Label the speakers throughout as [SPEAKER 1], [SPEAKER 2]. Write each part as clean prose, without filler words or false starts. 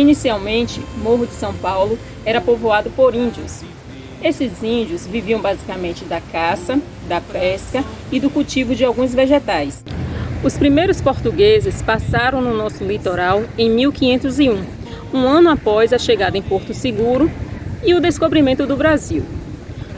[SPEAKER 1] Inicialmente, Morro de São Paulo era povoado por índios. Esses índios viviam basicamente da caça, da pesca e do cultivo de alguns vegetais. Os primeiros portugueses passaram no nosso litoral em 1501, um ano após a chegada em Porto Seguro e o descobrimento do Brasil.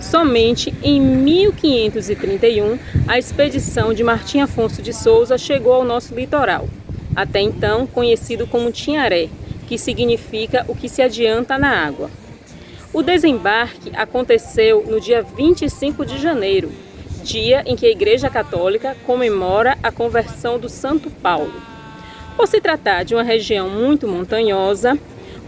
[SPEAKER 1] Somente em 1531, a expedição de Martim Afonso de Souza chegou ao nosso litoral, até então conhecido como Tinharé, que significa o que se adianta na água. O desembarque aconteceu no dia 25 de janeiro, dia em que a Igreja Católica comemora a conversão do Santo Paulo. Por se tratar de uma região muito montanhosa,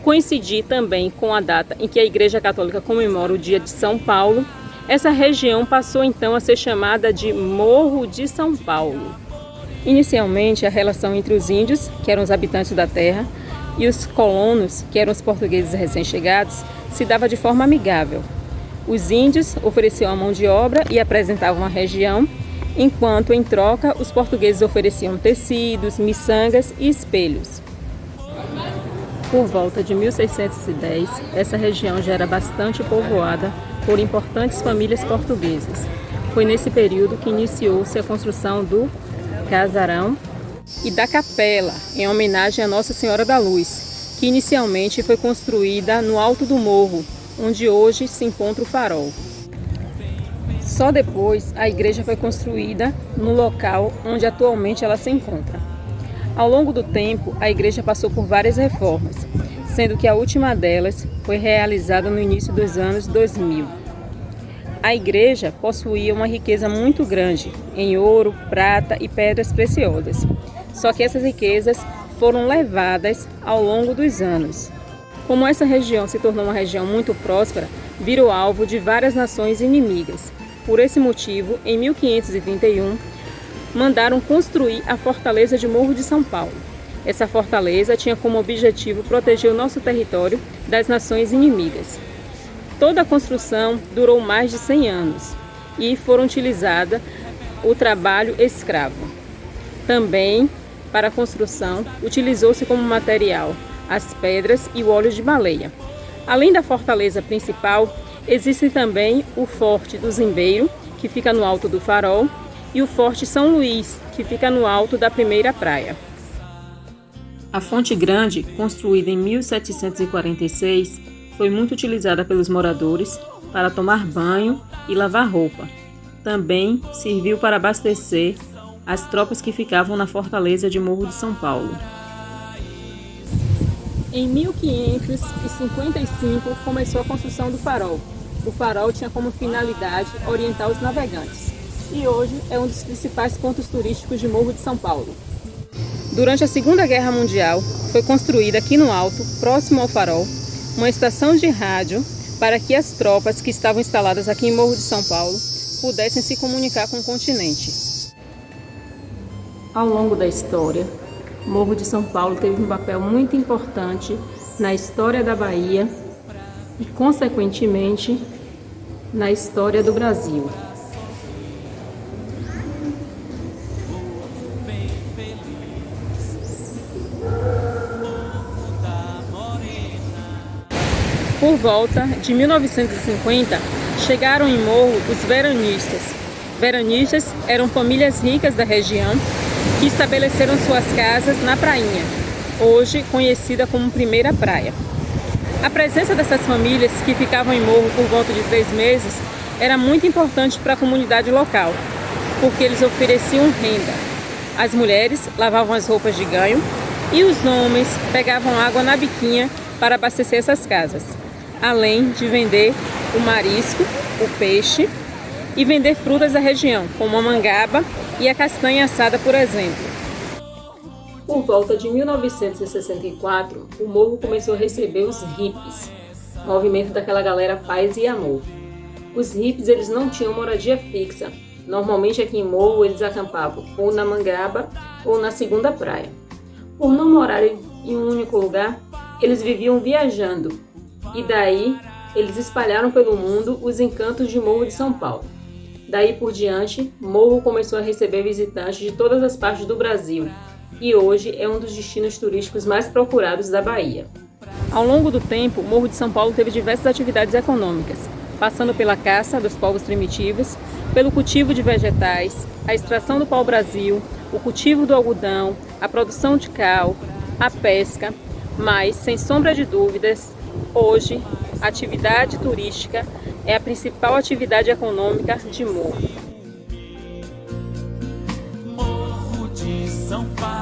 [SPEAKER 1] coincidir também com a data em que a Igreja Católica comemora o dia de São Paulo, essa região passou então a ser chamada de Morro de São Paulo. Inicialmente, a relação entre os índios, que eram os habitantes da terra, e os colonos, que eram os portugueses recém-chegados, se dava de forma amigável. Os índios ofereciam a mão de obra e apresentavam a região, enquanto, em troca, os portugueses ofereciam tecidos, miçangas e espelhos. Por volta de 1610, essa região já era bastante povoada por importantes famílias portuguesas. Foi nesse período que iniciou-se a construção do casarão e da capela, em homenagem à Nossa Senhora da Luz, que inicialmente foi construída no alto do morro, onde hoje se encontra o farol. Só depois a igreja foi construída no local onde atualmente ela se encontra. Ao longo do tempo, a igreja passou por várias reformas, sendo que a última delas foi realizada no início dos anos 2000. A igreja possuía uma riqueza muito grande em ouro, prata e pedras preciosas. Só que essas riquezas foram levadas ao longo dos anos. Como essa região se tornou uma região muito próspera, virou alvo de várias nações inimigas. Por esse motivo, em 1531, mandaram construir a fortaleza de Morro de São Paulo. Essa fortaleza tinha como objetivo proteger o nosso território das nações inimigas. Toda a construção durou mais de 100 anos e foram utilizados o trabalho escravo. Também, para a construção, utilizou-se como material as pedras e o óleo de baleia. Além da fortaleza principal, existe também o Forte do Zimbeiro, que fica no alto do farol, e o Forte São Luís, que fica no alto da primeira praia. A Fonte Grande, construída em 1746, foi muito utilizada pelos moradores para tomar banho e lavar roupa. Também serviu para abastecer as tropas que ficavam na fortaleza de Morro de São Paulo. Em 1555 começou a construção do farol. O farol tinha como finalidade orientar os navegantes e hoje é um dos principais pontos turísticos de Morro de São Paulo. Durante a Segunda Guerra Mundial, foi construída aqui no alto, próximo ao farol, uma estação de rádio para que as tropas que estavam instaladas aqui em Morro de São Paulo pudessem se comunicar com o continente. Ao longo da história, Morro de São Paulo teve um papel muito importante na história da Bahia e, consequentemente, na história do Brasil. Por volta de 1950, chegaram em Morro os veranistas. Veranistas eram famílias ricas da região que estabeleceram suas casas na prainha, hoje conhecida como Primeira Praia. A presença dessas famílias, que ficavam em Morro por volta de 3 meses, era muito importante para a comunidade local, porque eles ofereciam renda. As mulheres lavavam as roupas de ganho e os homens pegavam água na biquinha para abastecer essas casas, além de vender o marisco, o peixe e vender frutas da região, como a mangaba e a castanha assada, por exemplo. Por volta de 1964, o Morro começou a receber os hippies, movimento daquela galera paz e amor. Os hippies, eles não tinham moradia fixa. Normalmente aqui em Morro eles acampavam ou na mangaba ou na segunda praia. Por não morarem em um único lugar, eles viviam viajando. E daí, eles espalharam pelo mundo os encantos de Morro de São Paulo. Daí por diante, Morro começou a receber visitantes de todas as partes do Brasil e hoje é um dos destinos turísticos mais procurados da Bahia. Ao longo do tempo, o Morro de São Paulo teve diversas atividades econômicas, passando pela caça dos povos primitivos, pelo cultivo de vegetais, a extração do pau-brasil, o cultivo do algodão, a produção de cal, a pesca, mas, sem sombra de dúvidas, hoje, a atividade turística é a principal atividade econômica de Morro.
[SPEAKER 2] Morro de São Paulo.